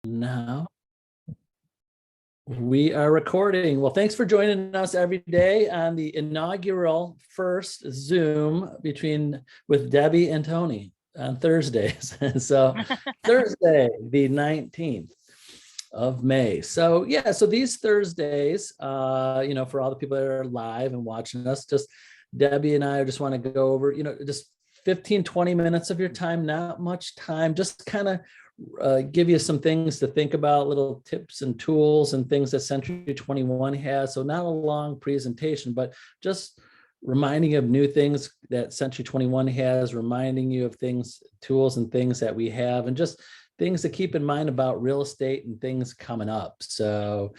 Now we are recording. Well, thanks for joining us every day on the inaugural first Zoom with Debbie and Tony on Thursdays. So Thursday, the 19th of May. So so these Thursdays, for all the people that are live and watching us, just Debbie and I just want to go over, just 15, 20 minutes of your time, not much time, just kind of give you some things to think about, little tips and tools and things that Century 21 has. So not a long presentation, but just reminding you of new things that Century 21 has, reminding you of things, tools and things that we have, and just things to keep in mind about real estate and things coming up. So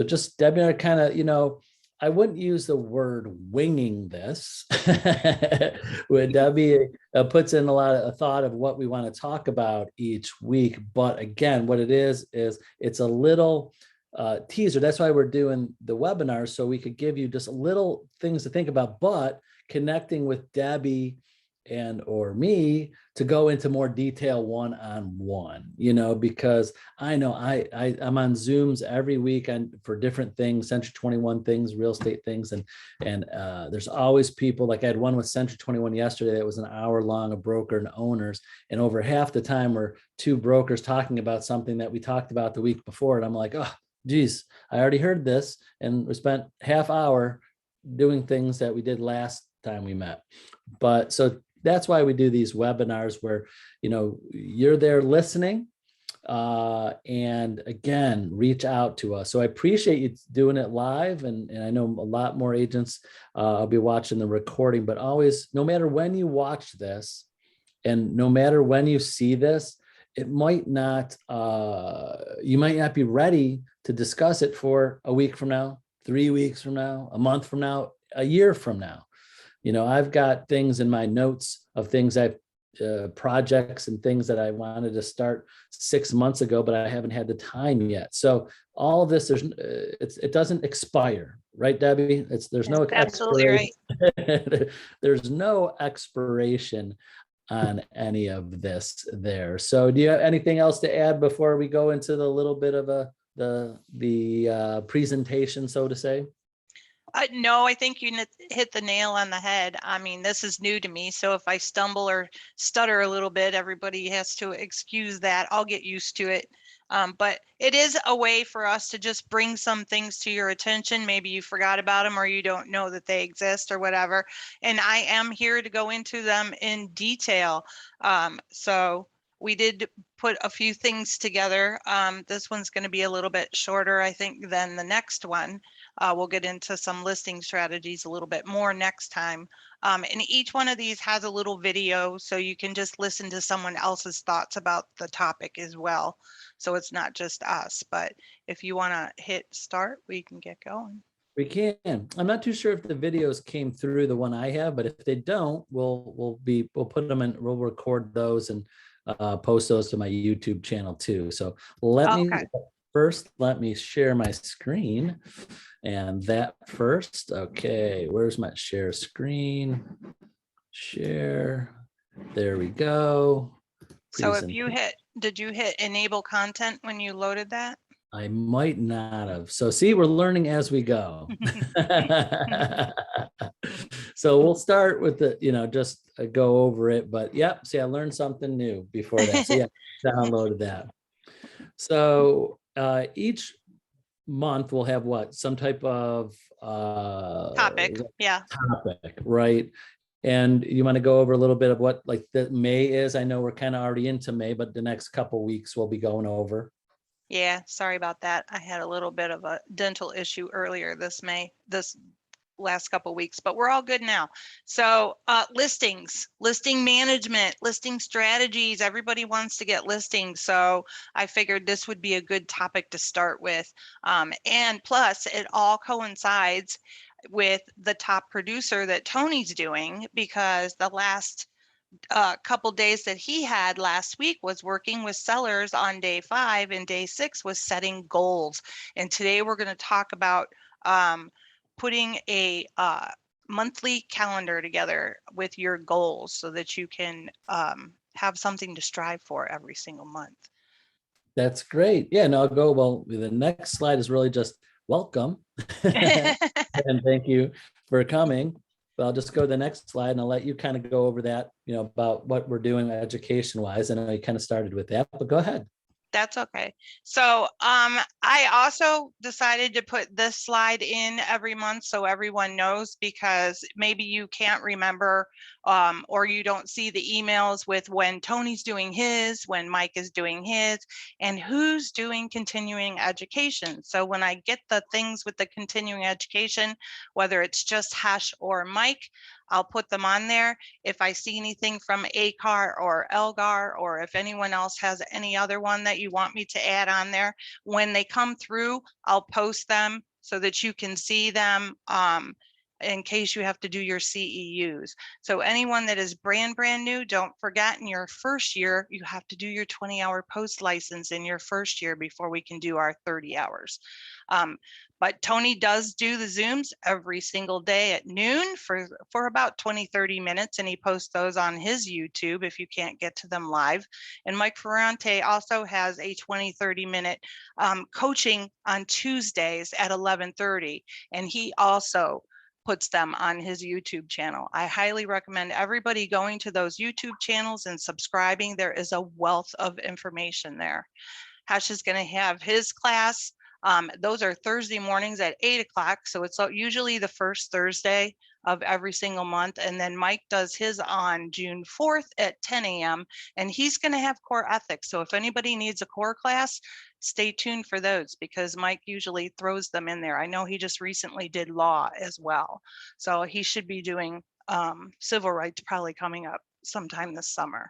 just Debbie and I kind of, I wouldn't use the word winging this. When Debbie puts in a lot of thought of what we want to talk about each week. But again, what it is it's a little teaser. That's why we're doing the webinar, so we could give you just little things to think about, but connecting with Debbie and or me to go into more detail one-on-one, because I know I'm on Zooms every week for different things, Century 21 things, real estate things, and there's always people. Like I had one with Century 21 yesterday that was an hour long, a broker and owners, and over half the time were two brokers talking about something that we talked about the week before, and I'm like, oh geez, I already heard this, and we spent half hour doing things that we did last time we met. But so that's why we do these webinars where, you're there listening, and again, reach out to us. So I appreciate you doing it live. And I know a lot more agents I'll be watching the recording, but always, no matter when you watch this and no matter when you see this, it might not, you might not be ready to discuss it for a week from now, 3 weeks from now, a month from now, a year from now. I've got things in my notes of things projects and things that I wanted to start 6 months ago, but I haven't had the time yet. So all of this, it doesn't expire, right, Debbie? There's no absolutely right. There's no expiration on any of this there. So do you have anything else to add before we go into the little bit of the presentation, so to say? No, I think you hit the nail on the head. I mean, this is new to me. So if I stumble or stutter a little bit, everybody has to excuse that. I'll get used to it. But it is a way for us to just bring some things to your attention. Maybe you forgot about them or you don't know that they exist or whatever. And I am here to go into them in detail. So we did put a few things together. This one's going to be a little bit shorter, I think, than the next one. We'll get into some listing strategies a little bit more next time. And each one of these has a little video, so you can just listen to someone else's thoughts about the topic as well. So it's not just us, but if you want to hit start, we can get going. We can. I'm not too sure if the videos came through the one I have, but if they don't, we'll put them in, we'll record those and post those to my YouTube channel too. So let me share my screen, and that first. Okay, where's my share screen? Share. There we go. So if you did you hit enable content when you loaded that? I might not have. So see, we're learning as we go. So we'll start with just go over it. But yep, see, I learned something new before that. So yeah, downloaded that. So each month we'll have some type of topic. Yeah. Topic, right? And you want to go over a little bit of what like the May is. I know we're kind of already into May, but the next couple of weeks we'll be going over. Yeah, sorry about that. I had a little bit of a dental issue earlier this last couple of weeks, but we're all good now. So listings, listing management, listing strategies, everybody wants to get listings. So I figured this would be a good topic to start with. And plus it all coincides with the top producer that Tony's doing, because the last couple days that he had last week was working with sellers on day 5, and day 6 was setting goals. And today we're going to talk about putting a monthly calendar together with your goals so that you can have something to strive for every single month. That's great. Yeah, no, I'll go. Well, the next slide is really just welcome. And thank you for coming. But I'll just go to the next slide and I'll let you kind of go over that, about what we're doing education wise. I know you kind of started with that, but go ahead. That's okay. So I also decided to put this slide in every month so everyone knows, because maybe you can't remember or you don't see the emails with when Tony's doing his, when Mike is doing his, and who's doing continuing education. So when I get the things with the continuing education, whether it's just Hash or Mike, I'll put them on there. If I see anything from ACAR or Elgar, or if anyone else has any other one that you want me to add on there, when they come through, I'll post them so that you can see them in case you have to do your CEUs. So anyone that is brand new, don't forget in your first year, you have to do your 20-hour post license in your first year before we can do our 30 hours. But Tony does do the Zooms every single day at noon for about 20-30 minutes, and he posts those on his YouTube if you can't get to them live. And Mike Ferrante also has a 20-30 minute coaching on Tuesdays at 11:30, and he also puts them on his YouTube channel. I highly recommend everybody going to those YouTube channels and subscribing. There is a wealth of information there. Hash is going to have his class. Those are Thursday mornings at 8 o'clock. So it's usually the first Thursday of every single month. And then Mike does his on June 4th at 10 a.m. and he's going to have core ethics. So if anybody needs a core class, stay tuned for those, because Mike usually throws them in there. I know he just recently did law as well. So he should be doing civil rights probably coming up sometime this summer.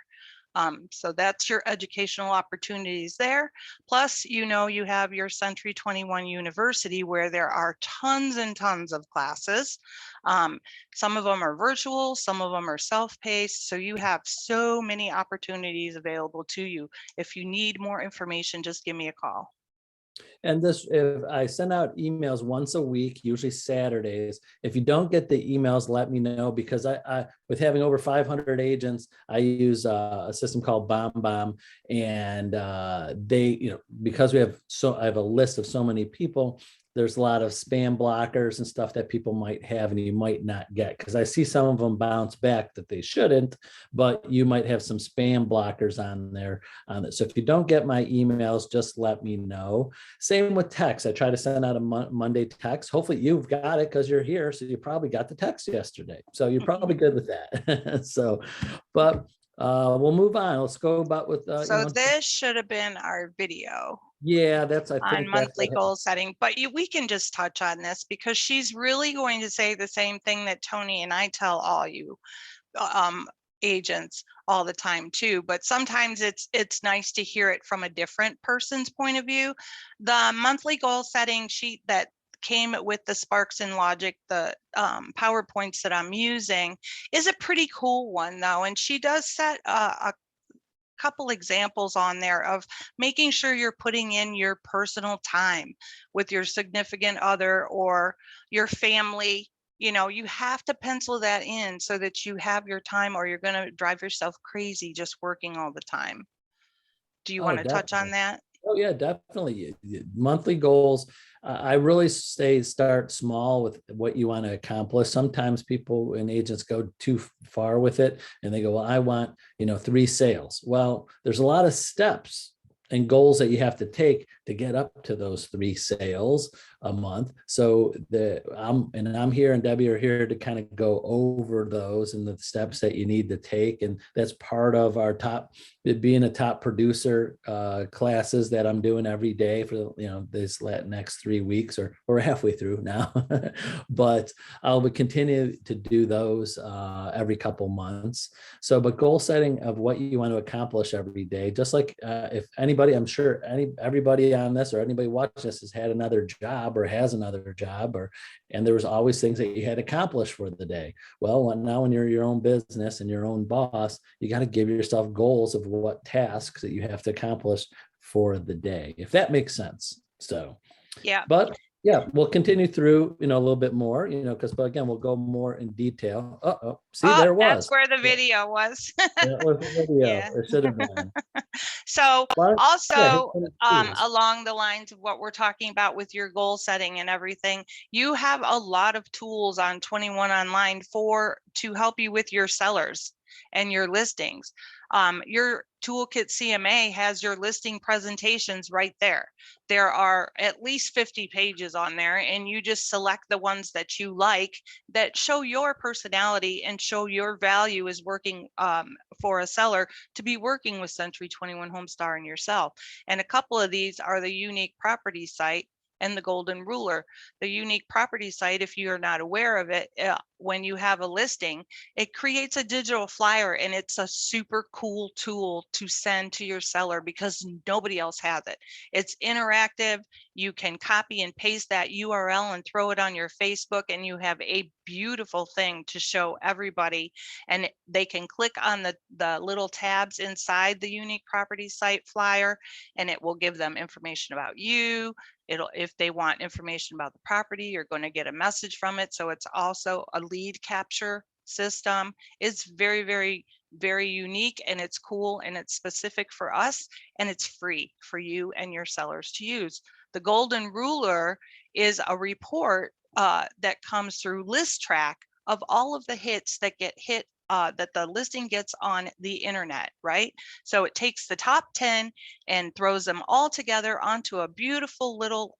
So that's your educational opportunities there. Plus, you have your Century 21 University, where there are tons and tons of classes. Some of them are virtual, some of them are self-paced. So you have so many opportunities available to you. If you need more information, just give me a call. And this, if I send out emails once a week, usually Saturdays, if you don't get the emails, let me know, because I with having over 500 agents, I use a system called BombBomb, and they, because I have a list of so many people, there's a lot of spam blockers and stuff that people might have and you might not get, because I see some of them bounce back that they shouldn't, but you might have some spam blockers on there. So if you don't get my emails, just let me know. Same with text. I try to send out a Monday text. Hopefully you've got it because you're here. So you probably got the text yesterday. So you're probably good with that. But we'll move on. Let's go about with. So this should have been our video. Yeah, I think on monthly goal setting, but we can just touch on this because she's really going to say the same thing that Tony and I tell all you agents all the time too, but sometimes it's nice to hear it from a different person's point of view. The monthly goal setting sheet that came with the Sparks and Logic, the PowerPoints that I'm using, is a pretty cool one though, and she does set a couple examples on there of making sure you're putting in your personal time with your significant other or your family. You have to pencil that in so that you have your time, or you're going to drive yourself crazy just working all the time. Do you want to touch on that? Oh yeah, definitely. Monthly goals. I really start small with what you want to accomplish. Sometimes people and agents go too far with it and they go, well, I want, 3 sales. Well, there's a lot of steps and goals that you have to take to get up to those 3 sales a month. So I'm here and Debbie are here to kind of go over those and the steps that you need to take. And that's part of our being a top producer classes that I'm doing every day for, this next 3 weeks, or we're halfway through now, but I'll continue to do those every couple months. So, but goal setting of what you want to accomplish every day, just like if anybody, I'm sure everybody on this or anybody watching this has had another job or has another job, and there was always things that you had accomplished for the day. Well, now when you're your own business and your own boss, you got to give yourself goals of what tasks that you have to accomplish for the day, if that makes sense. So, yeah. But Yeah, we'll continue through, a little bit more, because, but again, we'll go more in detail. See, Oh, there it that's was. where the Yeah, video was. that was the video. Yeah. It should have been. So But yeah, hit also, finish tools. along the lines of what we're talking about with your goal setting and everything, you have a lot of tools on 21 Online to help you with your sellers and your listings. Your Toolkit CMA has your listing presentations right there. There are at least 50 pages on there, and you just select the ones that you like that show your personality and show your value is working for a seller to be working with Century 21 Homestar and yourself. And a couple of these are the unique property site and the golden ruler. The unique property site, if you are not aware of it, when you have a listing, it creates a digital flyer, and it's a super cool tool to send to your seller because nobody else has it. It's interactive. You can copy and paste that URL and throw it on your Facebook, and you have a beautiful thing to show everybody. And they can click on the little tabs inside the unique property site flyer, and it will give them information about you. If they want information about the property, you're going to get a message from it. So it's also a lead capture system. It's very, very, very unique, and it's cool, and it's specific for us, and it's free for you and your sellers to use. The golden ruler is a report that comes through ListTrack of all of the hits that get hit that the listing gets on the internet, right? So it takes the top 10 and throws them all together onto a beautiful little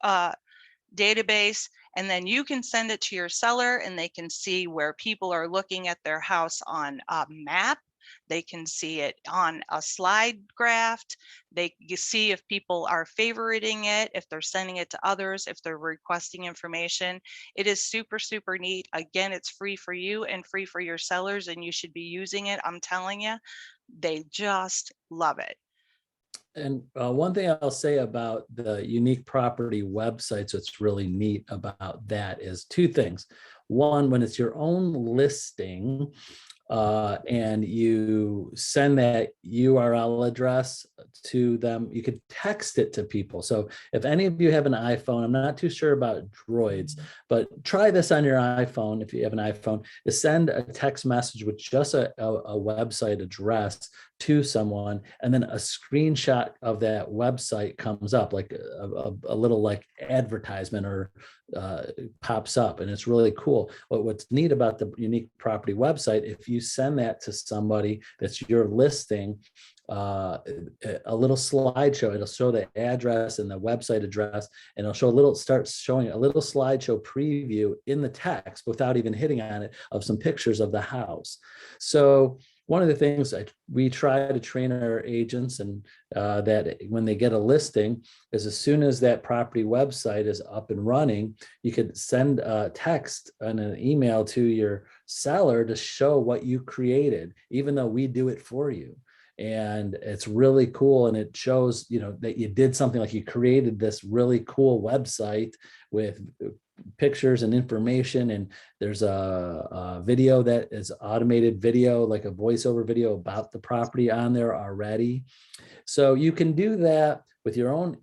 database, and then you can send it to your seller, and they can see where people are looking at their house on a map. They can see it on a slide graph. You see if people are favoriting it, if they're sending it to others, if they're requesting information. It is super, super neat. Again, it's free for you and free for your sellers, and you should be using it. I'm telling you, they just love it. And one thing I'll say about the unique property websites, what's really neat about that is two things. One, when it's your own listing, and you send that URL address to them, you could text it to people. So if any of you have an iPhone, I'm not too sure about Droids, but try this on your iPhone. If you have an iPhone, is send a text message with just a website address to someone, and then a screenshot of that website comes up, like a little like advertisement or pops up, and it's really cool. What's neat about the unique property website, if you send that to somebody that's your listing, a little slideshow, it'll show the address and the website address, and it'll show starts showing a little slideshow preview in the text without even hitting on it of some pictures of the house. So one of the things we try to train our agents, and that when they get a listing, is as soon as that property website is up and running, you could send a text and an email to your seller to show what you created, even though we do it for you. And it's really cool, and it shows that you did something, like you created this really cool website with pictures and information, and there's a video that is automated video, like a voiceover video about the property on there already. So you can do that with your own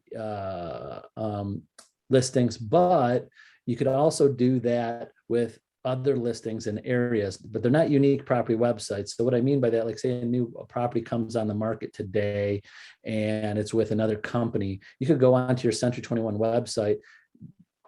listings, but you could also do that with other listings in areas, but they're not unique property websites. So what I mean by that, like say a new property comes on the market today and it's with another company, you could go onto your Century 21 website,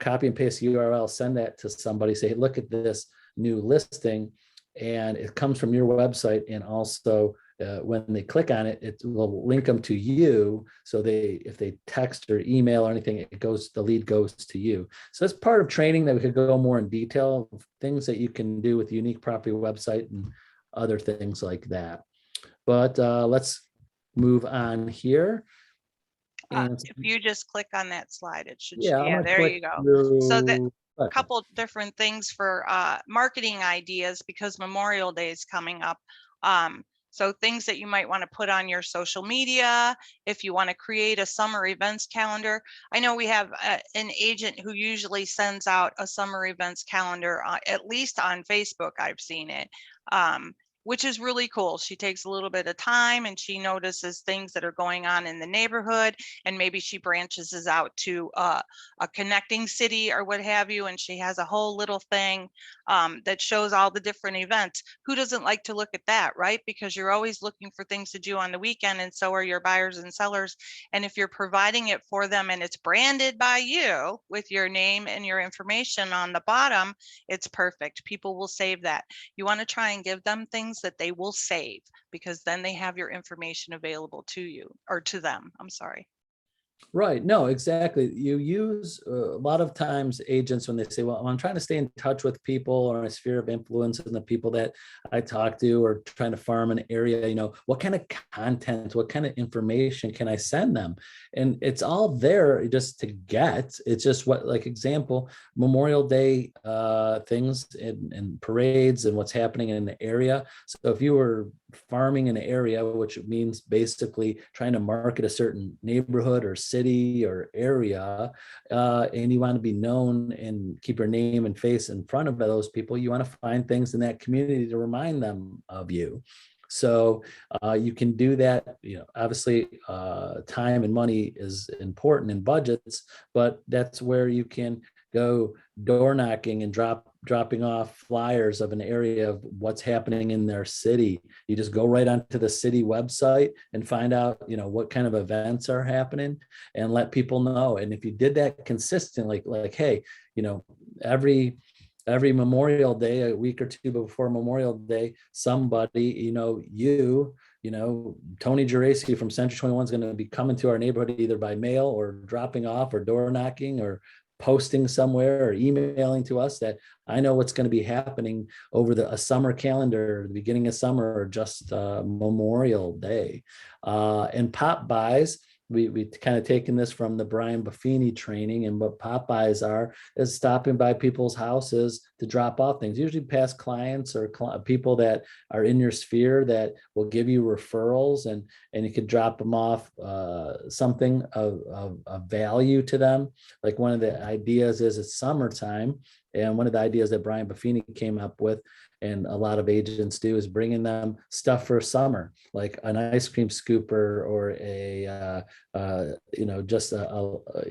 copy and paste the URL, send that to somebody, say, hey, look at this new listing, and it comes from your website. And also when they click on it, it will link them to you. So if they text or email or anything, the lead goes to you. So that's part of training that we could go more in detail, things that you can do with the unique property website and other things like that. But let's move on here. If you just click on that slide, it should, yeah, yeah, there you go. So that couple different things for marketing ideas, because Memorial Day is coming up. So things that you might want to put on your social media, if you want to create a summer events calendar. I know we have an agent who usually sends out a summer events calendar, at least on Facebook, I've seen it. which is really cool. She takes a little bit of time and she notices things that are going on in the neighborhood, and maybe she branches out to a connecting city or what have you, and she has a whole little thing that shows all the different events. Who doesn't like to look at that, right? Because you're always looking for things to do on the weekend, and so are your buyers and sellers. And if you're providing it for them and it's branded by you with your name and your information on the bottom, it's perfect. People will save that. You want to try and give them things that they will save, because then they have your information available to you, or to them. I'm sorry. Right. No, exactly. You use a lot of times agents when they say, well, I'm trying to stay in touch with people or a sphere of influence and the people that I talk to, or trying to farm an area, what kind of content, what kind of information can I send them? And it's all there just to get. It's just what, like example, Memorial Day things and parades and what's happening in the area. So if you were farming an area, which means basically trying to market a certain neighborhood or city or area, and you want to be known and keep your name and face in front of those people, you want to find things in that community to remind them of you. So you can do that. Obviously, time and money is important in budgets, but that's where you can go door knocking and dropping off flyers of an area of what's happening in their city. You just go right onto the city website and find out, what kind of events are happening, and let people know. And if you did that consistently, like, hey, every Memorial Day, a week or two before Memorial Day, somebody, Tony Geraci from Century 21 is going to be coming to our neighborhood either by mail or dropping off or door knocking or posting somewhere or emailing to us that I know what's going to be happening over a summer calendar, the beginning of summer, or just Memorial Day. And pop buys, we kind of taken this from the Brian Buffini training, and what pop buys is stopping by people's houses to drop off things, usually past clients or people that are in your sphere that will give you referrals, and you could drop them off something of value to them. Like one of the ideas is it's summertime, and one of the ideas that Brian Buffini came up with, and a lot of agents do, is bringing them stuff for summer, like an ice cream scooper or you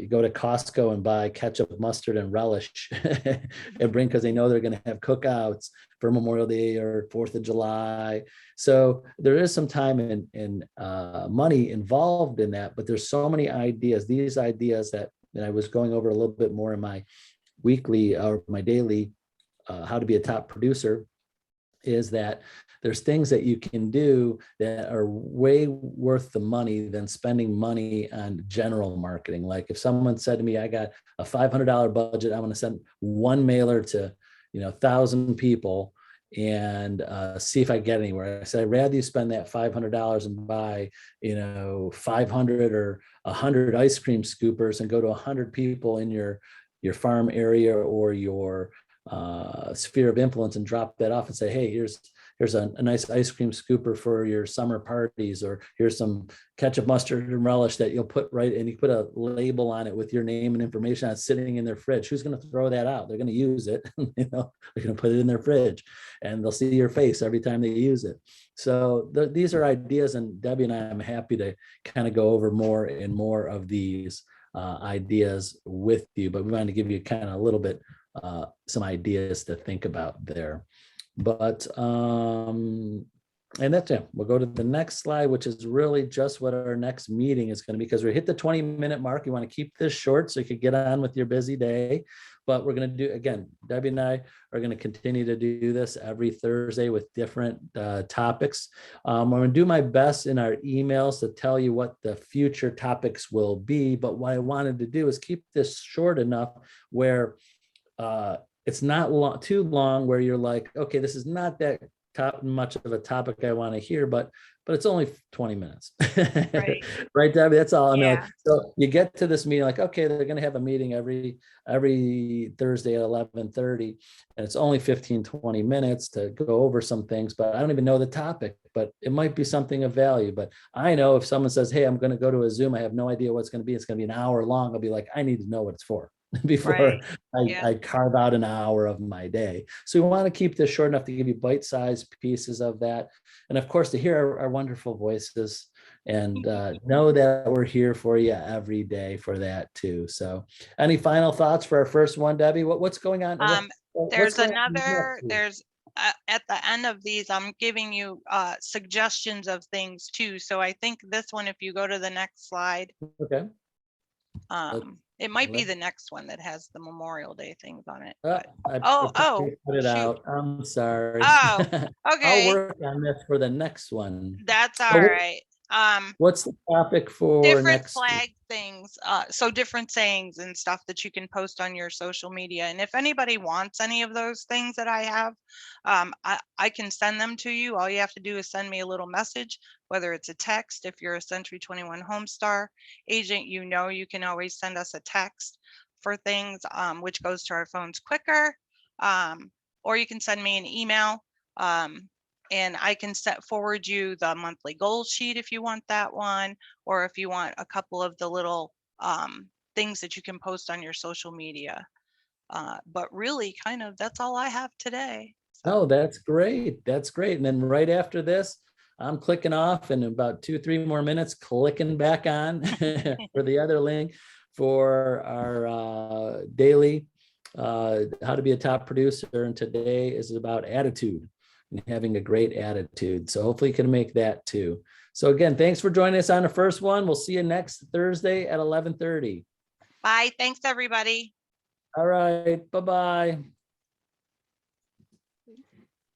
go to Costco and buy ketchup, mustard, and relish and bring, because they know they're going to have cookouts for Memorial Day or 4th of July. So there is some time and money involved in that, but there's so many ideas, these ideas that I was going over a little bit more in my weekly or my daily how to be a top producer, is that there's things that you can do that are way worth the money than spending money on general marketing. Like if someone said to me, I got a $500 budget, I'm going to send one mailer to 1,000 people and see if I get anywhere. I said, I'd rather you spend that $500 and buy 500 or 100 ice cream scoopers and go to 100 people in your farm area or your sphere of influence and drop that off and say, hey, here's a nice ice cream scooper for your summer parties, or here's some ketchup, mustard, and relish that you'll put right, and you put a label on it with your name and information on it sitting in their fridge. Who's going to throw that out? They're going to use it. They're going to put it in their fridge, and they'll see your face every time they use it. So these are ideas, and Debbie and I am happy to kind of go over more and more of these ideas with you, but we wanted to give you kind of a little bit some ideas to think about there. But and that's it. We'll go to the next slide, which is really just what our next meeting is going to be, because we hit the 20-minute mark. You want to keep this short so you could get on with your busy day. But we're going to do, again, Debbie and I are going to continue to do this every Thursday with different topics. I'm going to do my best in our emails to tell you what the future topics will be. But what I wanted to do is keep this short enough where it's not too long, where you're like, okay, this is not that much of a topic I want to hear, but it's only 20 minutes. Right. Right, Debbie? That's all. Yeah. So you get to this meeting like, okay, they're going to have a meeting every Thursday at 11:30, and it's only 15-20 minutes to go over some things, but I don't even know the topic, but it might be something of value. But I know if someone says, hey, I'm going to go to a Zoom, I have no idea what it's going to be. It's going to be an hour long. I'll be like, I need to know what it's for. before Right. Yeah. I carve out an hour of my day. So we want to keep this short enough to give you bite-sized pieces of that. And of course, to hear our wonderful voices and know that we're here for you every day for that too. So any final thoughts for our first one, Debbie? What's going on? What's There's going on another, next week? there's at the end of these, I'm giving you suggestions of things too. So I think this one, if you go to the next slide, Okay. it might be let- the next one that has the Memorial Day things on it. Uh, But I oh, put it shoot. out. I'm sorry. Oh, I'll okay. work on this for the next one. That's But all right. what's the topic for Different next week? flag things, so different sayings and stuff that you can post on your social media. And if anybody wants any of those things that I have, I can send them to you. All you have to do is send me a little message, whether it's a text. If you're a Century 21 Homestar agent, you know you can always send us a text for things, which goes to our phones quicker. Or you can send me an email. And I can forward you the monthly goal sheet if you want that one, or if you want a couple of the little things that you can post on your social media. But really, kind of, that's all I have today. Oh, that's great. That's great. And then right after this, I'm clicking off in about 2-3 more minutes, clicking back on for the other link for our daily how to be a top producer. And today is about attitude and having a great attitude. So hopefully you can make that too. So again, thanks for joining us on the first one. We'll see you next Thursday at 11:30. Bye. Thanks, everybody. All right. Bye-bye.